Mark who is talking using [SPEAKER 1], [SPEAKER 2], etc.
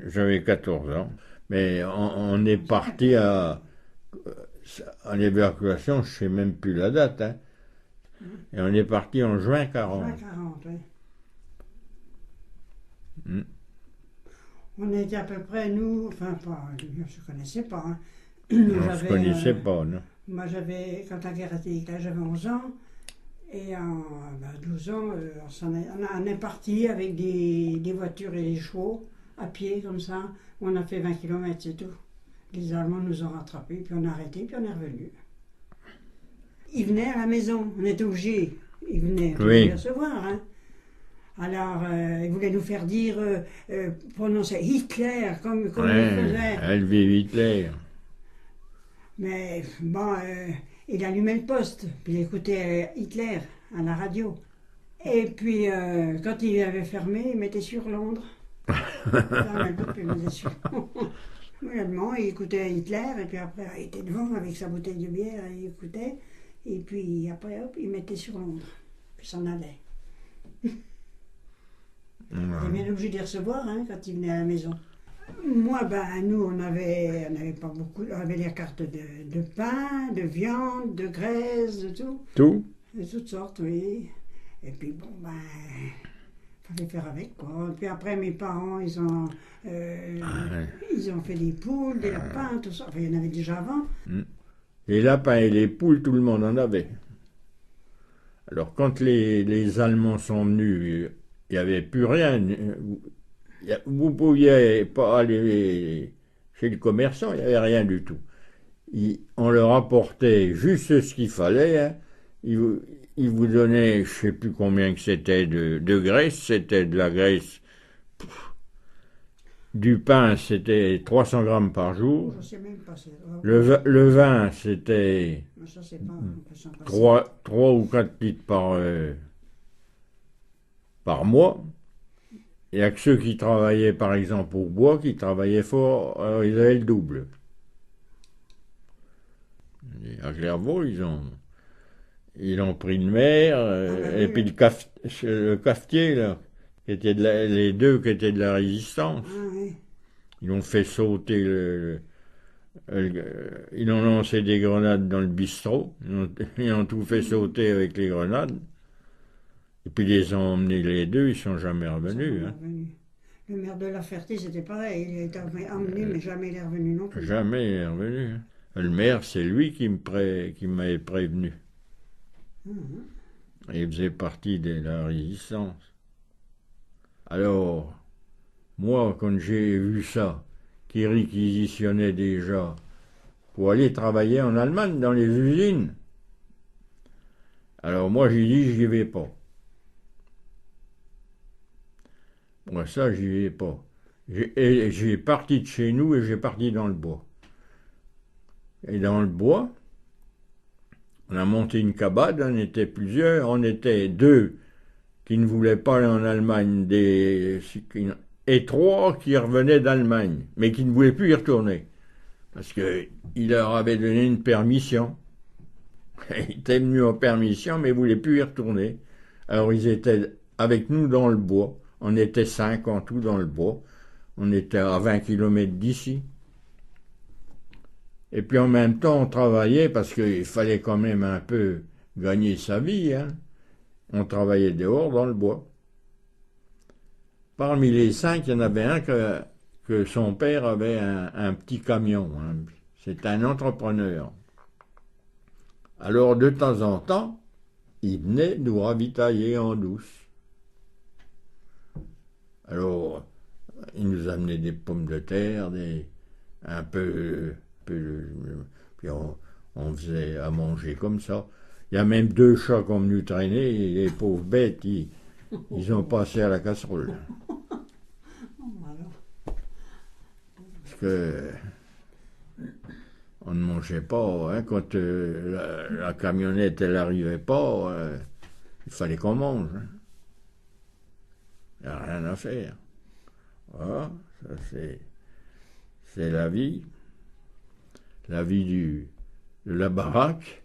[SPEAKER 1] J'avais 14 ans. Mais on est parti en évacuation, je ne sais même plus la date, hein. Et on est parti en juin
[SPEAKER 2] Juin
[SPEAKER 1] 40.
[SPEAKER 2] 40, oui.
[SPEAKER 1] Hmm.
[SPEAKER 2] On était à peu près, nous, enfin, pas, je ne connaissais pas, hein. Nous,
[SPEAKER 1] On ne se connaissait pas, non?
[SPEAKER 2] moi, quand la guerre était éclatée, j'avais 11 ans. Et en 12 ans, on est parti avec des voitures et des chevaux, à pied, comme ça. On a fait 20 kilomètres, c'est tout. Les Allemands nous ont rattrapés, puis on a arrêté, puis on est revenu. Ils venaient à la maison, on était obligés. Ils venaient les
[SPEAKER 1] Oui,
[SPEAKER 2] recevoir, hein. Alors, ils voulaient nous faire dire, prononcer Hitler, comme ils
[SPEAKER 1] ouais,
[SPEAKER 2] faisaient.
[SPEAKER 1] elle vit Hitler.
[SPEAKER 2] Mais bon, il allumait le poste, puis il écoutait Hitler à la radio. Et puis, quand il avait fermé, il mettait sur Londres. Dans la loupe, il mettait sur Londres. Allemand, il écoutait Hitler, et puis après, il était devant avec sa bouteille de bière, il écoutait. Et puis après, hop, il mettait sur Londres. Puis s'en allait. On était bien obligé de les recevoir, hein, quand ils venaient à la maison. Moi, ben, nous, on avait pas beaucoup. On avait les cartes de pain, de viande, de graisse, de tout.
[SPEAKER 1] Tout?
[SPEAKER 2] De toutes sortes, oui. Et puis, bon, ben, fallait faire avec, quoi. Puis après, mes parents, euh,
[SPEAKER 1] Ouais.
[SPEAKER 2] ils ont fait des poules, des lapins, tout ça. Enfin, il y en avait déjà avant.
[SPEAKER 1] Hmm. Les lapins et les poules, tout le monde en avait. Alors, quand les Allemands sont venus, il n'y avait plus rien. Vous ne pouviez pas aller chez le commerçant, il n'y avait rien du tout. On leur apportait juste ce qu'il fallait, hein. Ils, vous ils vous donnaient, je ne sais plus combien que c'était de graisse, c'était de la graisse. Du pain, c'était 300 grammes par
[SPEAKER 2] Oh,
[SPEAKER 1] jour.
[SPEAKER 2] je sais même pas.
[SPEAKER 1] Le vin, c'était
[SPEAKER 2] Ça, c'est pas. On peut s'en passer.
[SPEAKER 1] 3 ou 4 litres par mois. Il n'y a que ceux qui travaillaient, par exemple, au bois, qui travaillaient fort, alors ils avaient le double. Et à Clairvaux, ils ont pris de mer,
[SPEAKER 2] Ah, bah
[SPEAKER 1] et
[SPEAKER 2] oui,
[SPEAKER 1] puis
[SPEAKER 2] oui.
[SPEAKER 1] le cafetier, là, les deux qui étaient de la résistance,
[SPEAKER 2] Ah, oui.
[SPEAKER 1] ils ont fait sauter ils ont lancé des grenades dans le bistrot, ils ont tout fait sauter avec les grenades, et puis ils les ont emmenés les deux, ils sont jamais
[SPEAKER 2] Ils sont
[SPEAKER 1] revenus,
[SPEAKER 2] jamais
[SPEAKER 1] hein.
[SPEAKER 2] revenus. Le maire de La Ferté, c'était pareil. Il a été emmené, mais jamais il est revenu non plus.
[SPEAKER 1] Jamais il est revenu, hein. Le maire, c'est lui qui m'avait prévenu.
[SPEAKER 2] Mhm.
[SPEAKER 1] Il faisait partie de la résistance. Alors, moi, quand j'ai vu ça, qui réquisitionnait déjà pour aller travailler en Allemagne dans les usines, alors moi j'ai dit j'y vais pas. Moi ça j'y vais pas. J'ai parti de chez nous et j'ai parti dans le bois. Et dans le bois, on a monté une cabane, on était plusieurs, on était deux qui ne voulaient pas aller en Allemagne, et trois qui revenaient d'Allemagne, mais qui ne voulaient plus y retourner. Parce qu'il leur avait donné une permission. Ils étaient venus en permission, mais ils ne voulaient plus y retourner. Alors ils étaient avec nous dans le bois. On était 5 en tout dans le bois. On était à 20 kilomètres d'ici. Et puis en même temps, on travaillait parce qu'il fallait quand même un peu gagner sa vie, hein. On travaillait dehors dans le bois. Parmi les 5, il y en avait un que son père avait un petit camion, hein. C'est un entrepreneur. Alors de temps en temps, il venait nous ravitailler en douce. Alors, il nous amenait des pommes de terre, un peu, puis on faisait à manger comme ça. Il y a même 2 chats qui ont venu traîner, et les pauvres bêtes, ils ont passé à la casserole.
[SPEAKER 2] Alors,
[SPEAKER 1] Parce que on ne mangeait pas, hein, quand la camionnette elle n'arrivait pas, il fallait qu'on mange, hein. Il n'y a rien à faire. Voilà, ça c'est la vie de la baraque.